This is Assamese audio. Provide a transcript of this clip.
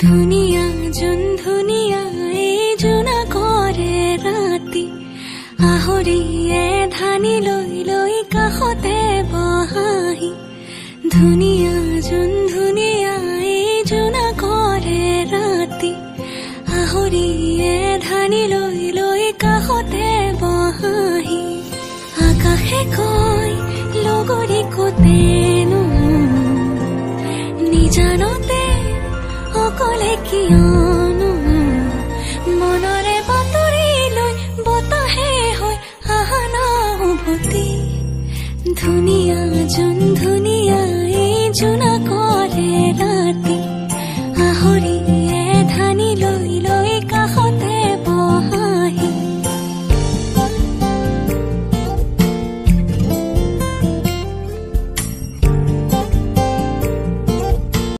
ধুনীয়া যোন ধুনীয়া এই জোনা কৰে ৰাতি আহৰিয়ে ধানি লৈ লৈ কাষতে বহাহি ধুনীয়া যোন ধুনীয়া এই জোনা কৰে ৰাতি আহৰিয়ে ধানি লৈ লৈ কাষতে বহাহি আকাশে কয় লগৰী কোতেনো নিজানতে অকলে কিয়নো মনৰে বাতৰি লৈ বতাহে হৈ আহা না উভতি ধুনীয়া যোন ধুনীয়া